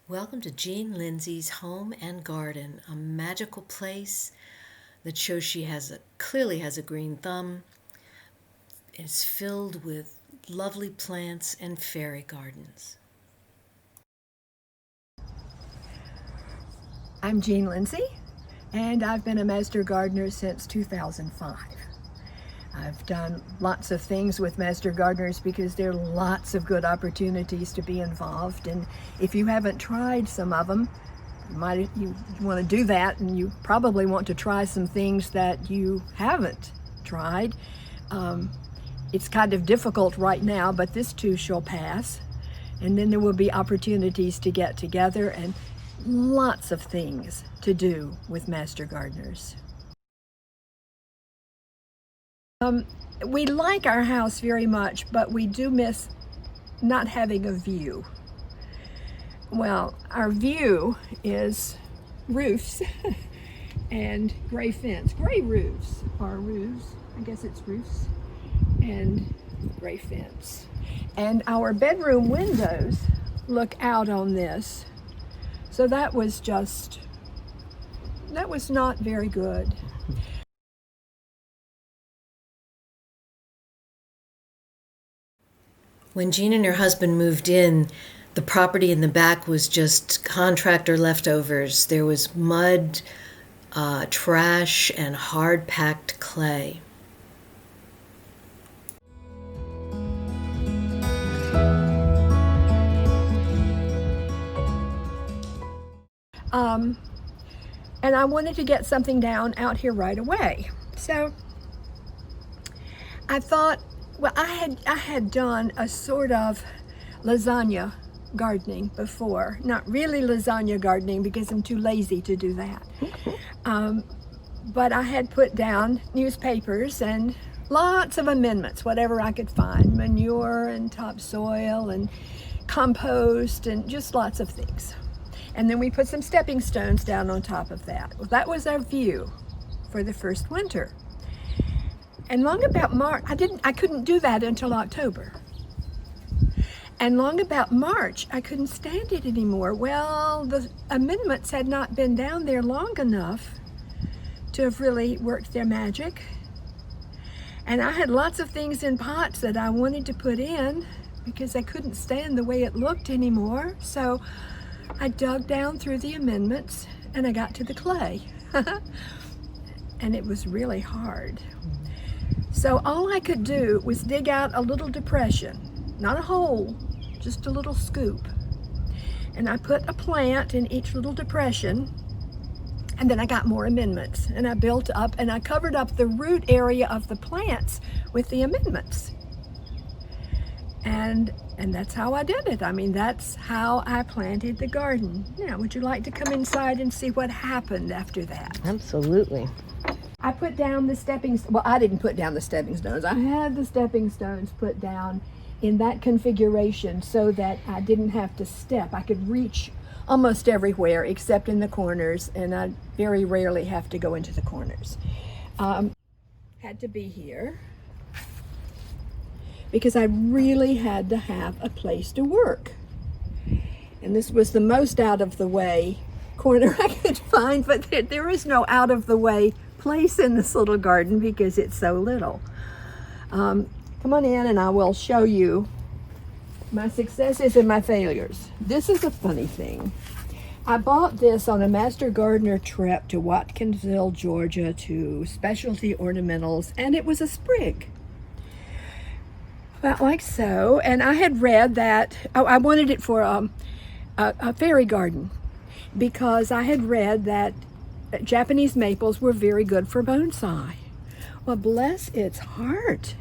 Welcome to Jean Lindsay's Home and Garden, a magical place that shows she clearly has a green thumb. It's filled with lovely plants and fairy gardens. I'm Jean Lindsay, and I've been a master gardener since 2005. I've done lots of things with master gardeners because there are lots of good opportunities to be involved, and if you haven't tried some of them, you want to do that, and you probably want to try some things that you haven't tried. It's kind of difficult right now, but this too shall pass, and then there will be opportunities to get together and lots of things to do with master gardeners. We like our house very much, but we do miss not having a view. Well, our view is roofs and gray fence. Gray roofs are roofs, I guess it's roofs, and gray fence. And our bedroom windows look out on this. So that was not very good. When Jean and her husband moved in, the property in the back was just contractor leftovers. There was mud, trash, and hard-packed clay. And I wanted to get something down out here right away. So I thought, well, I had done a sort of lasagna gardening before. Not really lasagna gardening because I'm too lazy to do that. But I had put down newspapers and lots of amendments, whatever I could find, manure and topsoil and compost and just lots of things. And then we put some stepping stones down on top of that. Well, that was our view for the first winter. And long about March, I couldn't do that until October. And long about March, I couldn't stand it anymore. Well, the amendments had not been down there long enough to have really worked their magic. And I had lots of things in pots that I wanted to put in because I couldn't stand the way it looked anymore. So I dug down through the amendments and I got to the clay. And it was really hard. So all I could do was dig out a little depression, not a hole, just a little scoop. And I put a plant in each little depression, and then I got more amendments. And I built up and I covered up the root area of the plants with the amendments. And that's how I did it. I mean, that's how I planted the garden. Now, would you like to come inside and see what happened after that? Absolutely. I put down the well, I didn't put down the stepping stones. I had the stepping stones put down in that configuration so that I didn't have to step. I could reach almost everywhere except in the corners, and I very rarely have to go into the corners. Had to be here because I really had to have a place to work. And this was the most out of the way corner I could find, but there is no out of the way place in this little garden because it's so little. Come on in and I will show you my successes and my failures. This is a funny thing. I bought this on a master gardener trip to Watkinsville, Georgia, to Specialty Ornamentals, and it was a sprig. About like so. And I had read that, I wanted it for a fairy garden because I had read that Japanese maples were very good for bonsai. Well, bless its heart.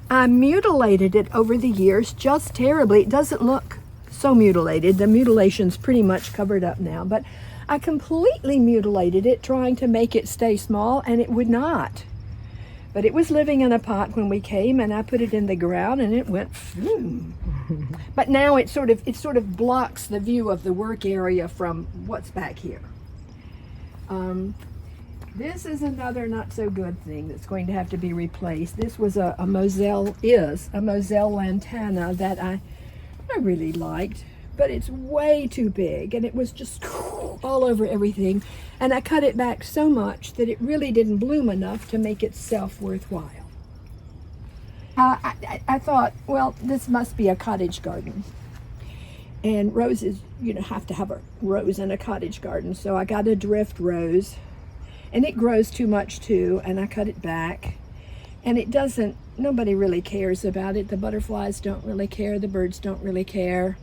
I mutilated it over the years just terribly. It doesn't look so mutilated. The mutilation's pretty much covered up now, but I completely mutilated it trying to make it stay small, and it would not. But it was living in a pot when we came, and I put it in the ground and it went phew. But now it sort of blocks the view of the work area from what's back here. This is another not so good thing that's going to have to be replaced. This was a Moselle lantana that I really liked, but it's way too big, and it was just all over everything. And I cut it back so much that it really didn't bloom enough to make itself worthwhile. I thought, well, this must be a cottage garden. And roses, have to have a rose in a cottage garden. So I got a drift rose, and it grows too much too, and I cut it back. And it doesn't, nobody really cares about it. The butterflies don't really care, the birds don't really care.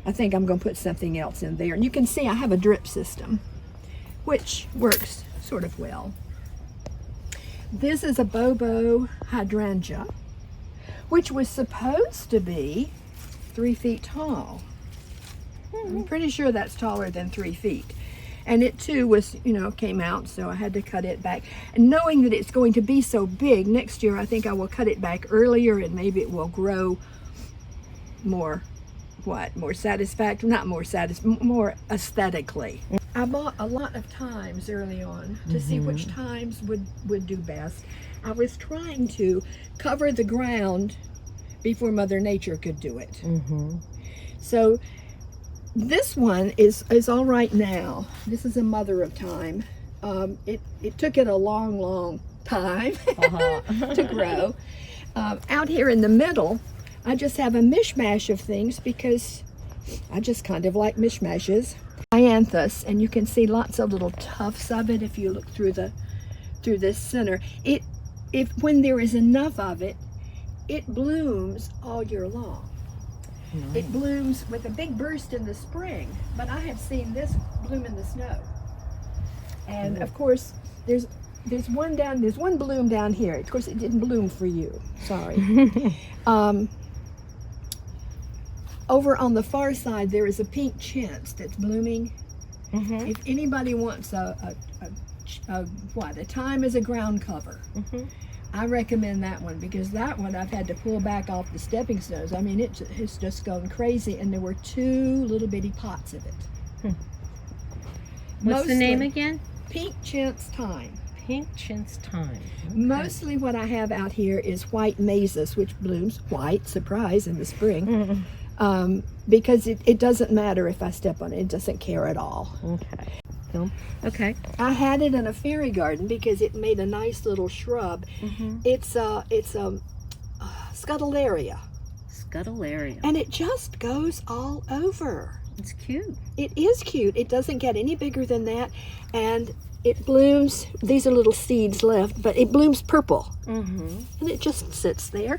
I think I'm going to put something else in there. And you can see I have a drip system, which works sort of well. This is a Bobo hydrangea, which was supposed to be 3 feet tall. I'm pretty sure that's taller than 3 feet. And it too was, came out, so I had to cut it back. And knowing that it's going to be so big, next year I think I will cut it back earlier, and maybe it will grow more, more satisfactory, not more more aesthetically. I bought a lot of thymes early on to see which thymes would do best. I was trying to cover the ground before Mother Nature could do it. So this one is all right now. This is a mother of thyme. It took it a long time to grow. Out here in the middle, I just have a mishmash of things because I just kind of like mishmashes. Dianthus, and you can see lots of little tufts of it if you look through this center. When there is enough of it, it blooms all year long. Nice. It blooms with a big burst in the spring, but I have seen this bloom in the snow. And of course, there's one bloom down here. Of course, it didn't bloom for you. Sorry. Over on the far side, there is a pink chintz that's blooming. If anybody wants a thyme as a ground cover, I recommend that one, because that one I've had to pull back off the stepping stones. I mean, it's just gone crazy, and there were 2 little bitty pots of it. What's the name again? Pink chintz thyme. Pink chintz thyme. Okay. Mostly what I have out here is white mazes, which blooms white, surprise, in the spring. Because it doesn't matter if I step on it. It doesn't care at all. Okay. I had it in a fairy garden because it made a nice little shrub. It's a scutellaria. Scutellaria. And it just goes all over. It's cute. It is cute. It doesn't get any bigger than that. And it blooms, these are little seeds left, but it blooms purple. And it just sits there.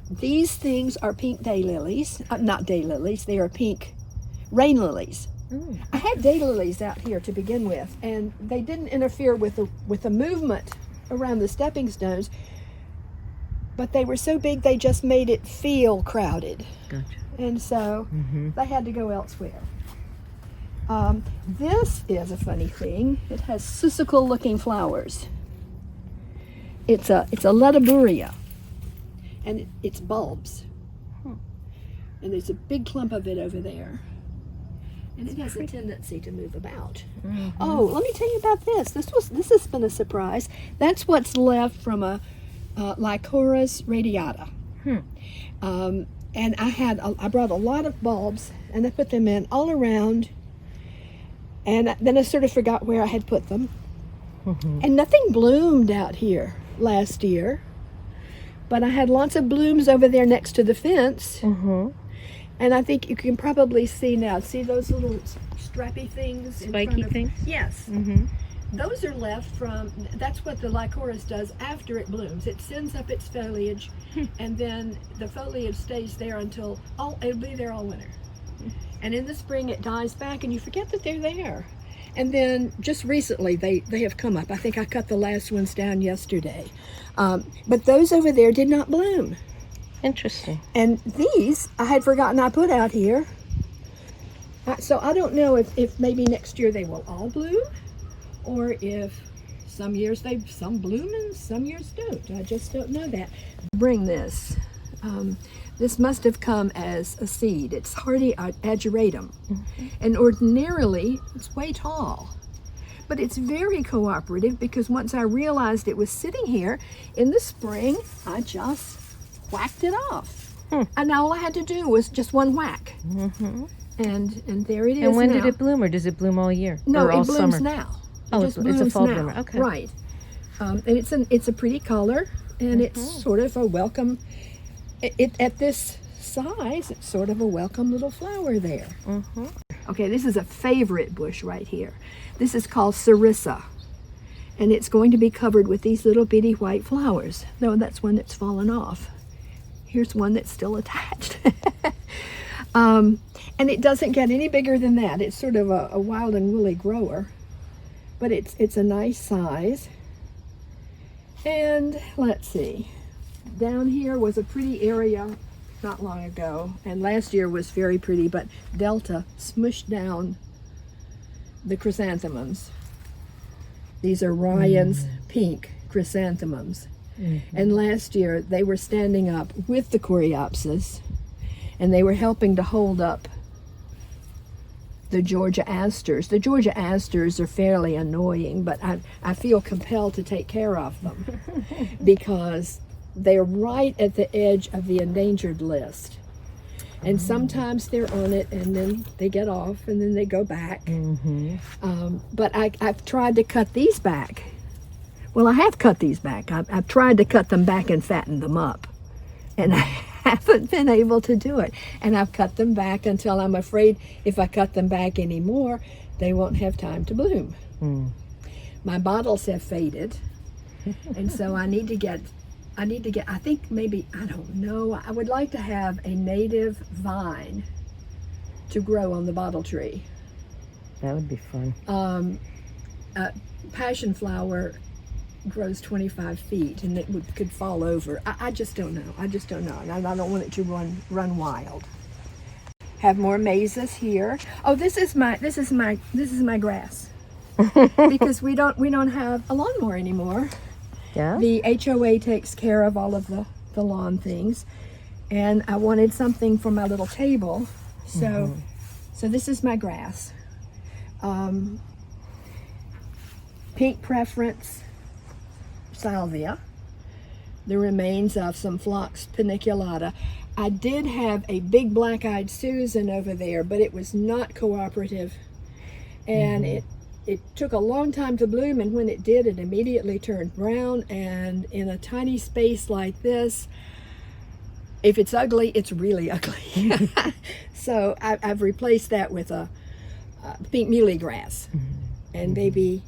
These things are pink daylilies. Not daylilies, they are pink rain lilies. I had daylilies out here to begin with, and they didn't interfere with the movement around the stepping stones, but they were so big they just made it feel crowded. Gotcha. And so they had to go elsewhere. This is a funny thing. It has susical looking flowers. It's a Lediburia, and it's bulbs. And there's a big clump of it over there. And it has a tendency to move about. Oh, let me tell you about this. This has been a surprise. That's what's left from a Lycoris radiata. And I brought a lot of bulbs, and I put them in all around. And then I sort of forgot where I had put them. And nothing bloomed out here last year. But I had lots of blooms over there next to the fence. And I think you can probably see now. See those little strappy things? Spiky things? Yes. Those are left from, that's what the Lycoris does after it blooms. It sends up its foliage, and then the foliage stays there until, it'll be there all winter. And in the spring it dies back, and you forget that they're there. And then just recently they have come up. I think I cut the last ones down yesterday. But those over there did not bloom. Interesting. And these I had forgotten I put out here. So I don't know if maybe next year they will all bloom, or if some years some bloom and some years don't. I just don't know that. Bring this. This must have come as a seed. It's hardy ageratum. And ordinarily it's way tall. But it's very cooperative, because once I realized it was sitting here in the spring, I just whacked it off. And all I had to do was just one whack. And there it is And when now. did it bloom, or does it bloom all year? No, or all it blooms summer? now. Oh, just it's a blooms fall now. bloomer. Okay. Right. And it's a pretty color, and it's sort of a welcome. At this size, it's sort of a welcome little flower there. Mm-hmm. Okay, this is a favorite bush right here. This is called Sarissa, and it's going to be covered with these little bitty white flowers. No, that's one that's fallen off. Here's one that's still attached. And it doesn't get any bigger than that. It's sort of a wild and woolly grower, but it's a nice size. And let's see, down here was a pretty area not long ago, and last year was very pretty, but Delta smushed down the chrysanthemums. These are Ryan's pink chrysanthemums. And last year they were standing up with the coreopsis, and they were helping to hold up the Georgia asters. The Georgia asters are fairly annoying, but I feel compelled to take care of them because they're right at the edge of the endangered list. And sometimes they're on it and then they get off and then they go back. But I've tried to cut these back. Well, I have cut these back. I've tried to cut them back and fatten them up. And I haven't been able to do it. And I've cut them back until I'm afraid if I cut them back anymore, they won't have time to bloom. My bottles have faded. And so I need to get, I think maybe, I don't know, I would like to have a native vine to grow on the bottle tree. That would be fun. Passion flower grows 25 feet and it could fall over. I just don't know. I just don't know. And I don't want it to run wild. Have more mazes here. Oh, this is my grass. Because we don't have a lawnmower anymore. Yeah. The HOA takes care of all of the lawn things, and I wanted something for my little table. So this is my grass. Pink preference salvia, the remains of some Phlox paniculata. I did have a big black-eyed Susan over there, but it was not cooperative, and it took a long time to bloom, and when it did, it immediately turned brown. And in a tiny space like this, if it's ugly, it's really ugly. So I've replaced that with a pink muhly grass, and maybe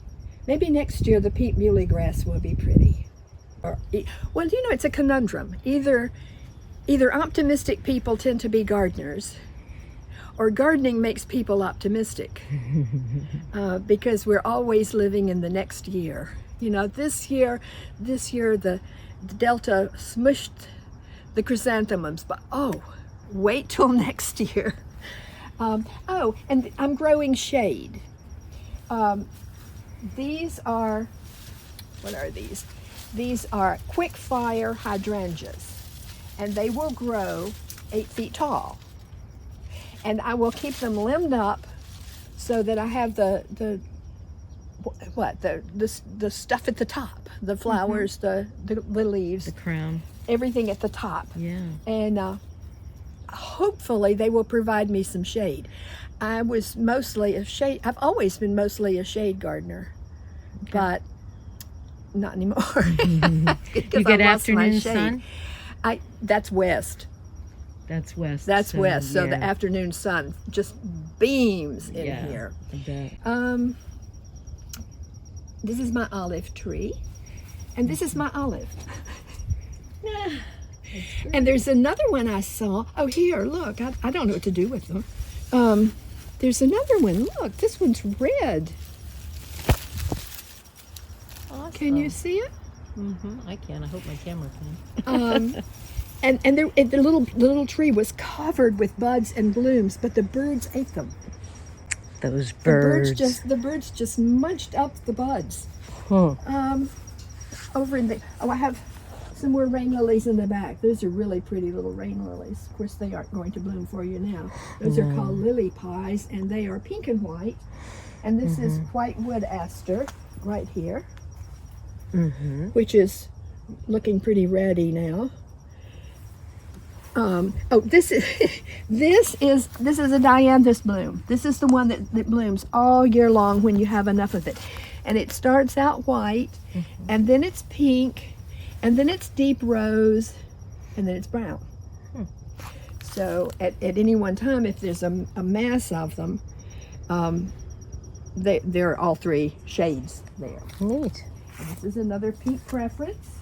next year the pink muhly grass will be pretty. Or, well, you know, it's a conundrum. Either optimistic people tend to be gardeners, or gardening makes people optimistic, because we're always living in the next year. You know, this year the Delta smushed the chrysanthemums, but wait till next year. Oh, and I'm growing shade. These are, what are these? These are quick fire hydrangeas, and they will grow 8 feet tall. And I will keep them limbed up so that I have the stuff at the top, the flowers, the leaves, The crown. everything at the top. Yeah. And hopefully they will provide me some shade. I was mostly I've always been mostly a shade gardener, but not anymore. You get afternoon sun? That's west. That's west. That's west. So the yeah. afternoon sun just beams in Yeah, here. I bet. This is my olive tree, and this is my olive. And there's another one I saw. Oh, here, look. I don't know what to do with them. There's another one. Look, this one's red. Awesome. Can you see it? I can. I hope my camera can. And the little tree was covered with buds and blooms, but the birds ate them. Those birds. The birds just munched up the buds. Huh. Over in the I have some more rain lilies in the back. Those are really pretty little rain lilies. Of course, they aren't going to bloom for you now. Those are called lily pies, and they are pink and white. And this is white wood aster right here, which is looking pretty reddy now. Oh, this is this is a dianthus bloom. This is the one that blooms all year long when you have enough of it. And it starts out white, and then it's pink, and then it's deep rose, and then it's brown. So at any one time, if there's a mass of them, there are all three shades there. Neat. And this is another pink preference,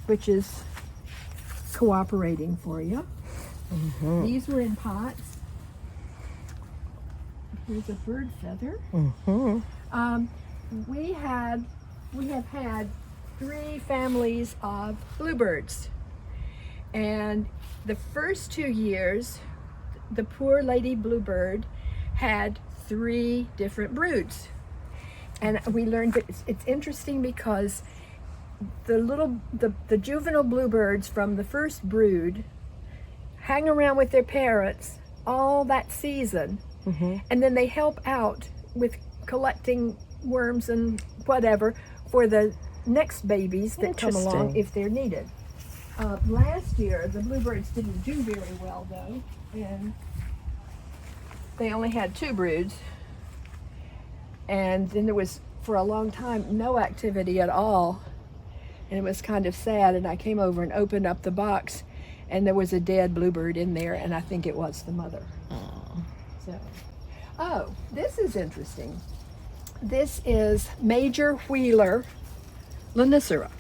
which is cooperating for you. These were in pots. Here's a bird feather. We have had 3 families of bluebirds, and the first 2 years, the poor lady bluebird had 3 different broods, and we learned that it's interesting because the juvenile bluebirds from the first brood hang around with their parents all that season, and then they help out with collecting worms and whatever for the next babies that come along if they're needed. Last year the bluebirds didn't do very well though, and they only had 2 broods, and then there was for a long time no activity at all. And it was kind of sad, and I came over and opened up the box, and there was a dead bluebird in there, and I think it was the mother. Oh, this is interesting. This is Major Wheeler Lonicera,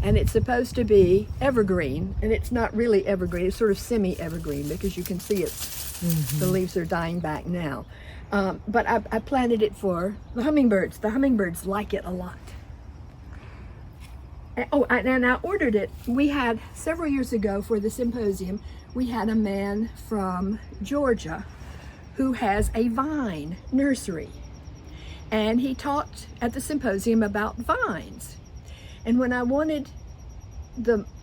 and it's supposed to be evergreen, and it's not really evergreen. It's sort of semi-evergreen because you can see the leaves are dying back now. But I planted it for the hummingbirds. The hummingbirds like it a lot. Oh, and I ordered it. We had, several years ago for the symposium, we had a man from Georgia who has a vine nursery. And he talked at the symposium about vines. And when I wanted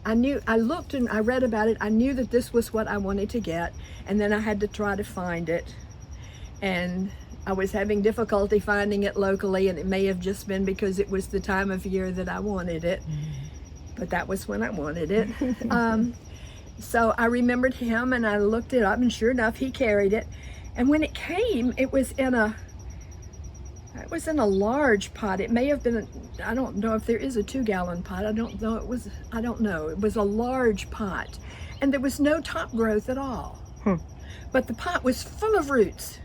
I looked and I read about it. I knew that this was what I wanted to get. And then I had to try to find it. And I was having difficulty finding it locally, and it may have just been because it was the time of year that I wanted it, but that was when I wanted it. So I remembered him, and I looked it up, and sure enough, he carried it. And when it came, it was in a large pot. It may have been, I don't know if there is a 2-gallon pot. I don't know. It was a large pot, and there was no top growth at all. But the pot was full of roots.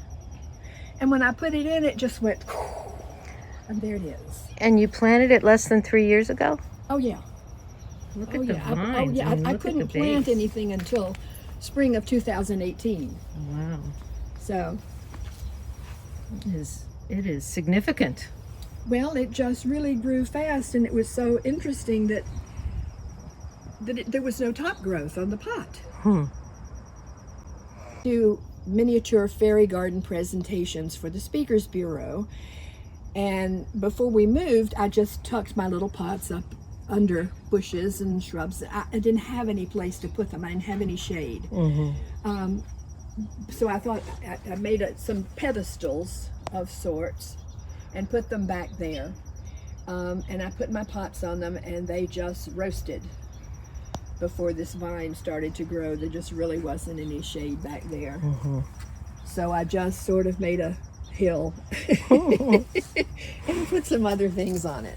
And when I put it in, it just went, and there it is. And you planted it less than 3 years ago? Oh yeah. Look at the vines. I couldn't plant anything until spring of 2018. Wow. So it is significant. Well, it just really grew fast, and it was so interesting that there was no top growth on the pot. Do miniature fairy garden presentations for the Speakers Bureau, and before we moved, I just tucked my little pots up under bushes and shrubs. I didn't have any place to put them. I didn't have any shade. So I thought I made some pedestals of sorts and put them back there, and I put my pots on them, and they just roasted before this vine started to grow. There just really wasn't any shade back there. So I just sort of made a hill and put some other things on it.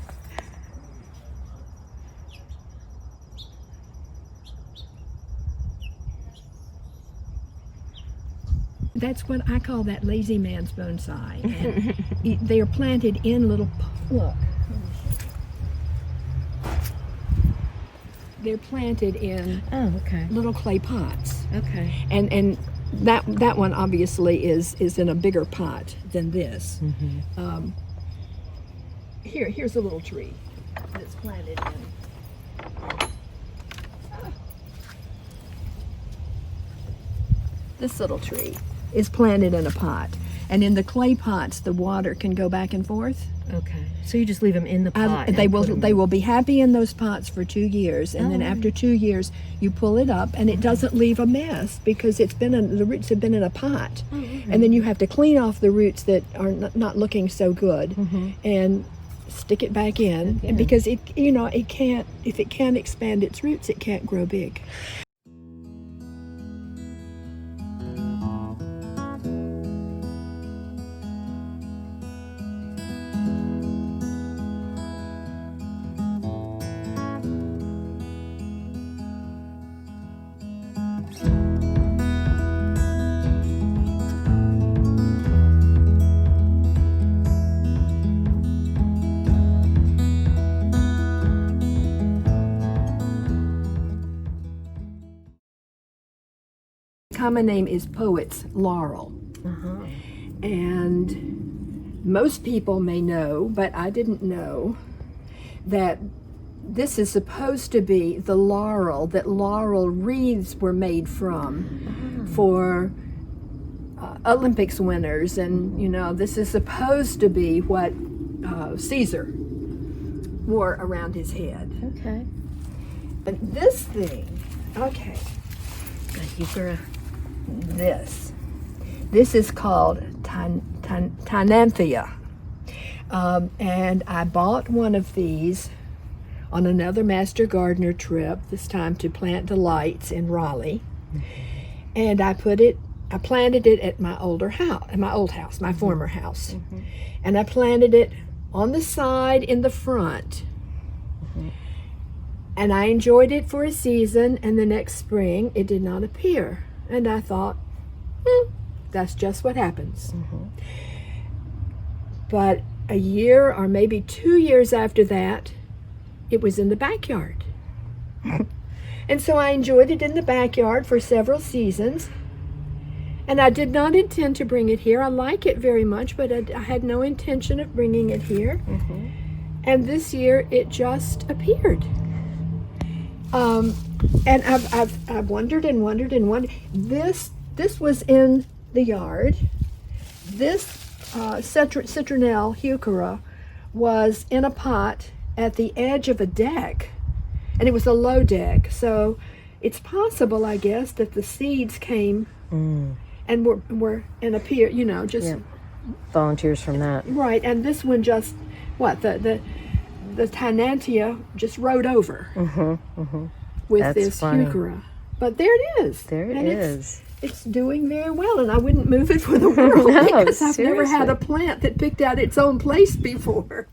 That's what I call that lazy man's bonsai. And they are planted in little, look. They're planted in little clay pots. And that one obviously is in a bigger pot than this. Here's a little tree that's planted in. This little tree is planted in a pot, and in the clay pots the water can go back and forth. So you just leave them in the pot. They will be happy in those pots for 2 years, and then after 2 years you pull it up, and it doesn't leave a mess because the roots have been in a pot. And then you have to clean off the roots that are not looking so good, and stick it back in, and because if it can't expand its roots, it can't grow big. common name is poet's laurel. And most people may know, but I didn't know, that this is supposed to be the laurel that laurel wreaths were made from for Olympics winners. And, you know, this is supposed to be what Caesar wore around his head. Okay. But this thing, okay, A heuchera. this is called Tynanthea. And I bought one of these on another Master Gardener trip, this time to Plant Delights in Raleigh. And I planted it at my old house, my former house. And I planted it on the side in the front. And I enjoyed it for a season, and the next spring it did not appear. And I thought, that's just what happens. But a year or maybe 2 years after that, it was in the backyard. And so I enjoyed it in the backyard for several seasons. And I did not intend to bring it here. I like it very much, but I had no intention of bringing it here. And this year it just appeared. And I've wondered and wondered and wondered. This was in the yard. This citronelle heuchera was in a pot at the edge of a deck, and it was a low deck. So it's possible, I guess, that the seeds came and were and appeared. You know, just Volunteers from that. right. And this one just the Tynanthea just rode over with That's this funny. heuchera. But there it is. There it And is. It's doing very well, and I wouldn't move it for the world No, because I've never had seriously. a plant that picked out its own place before.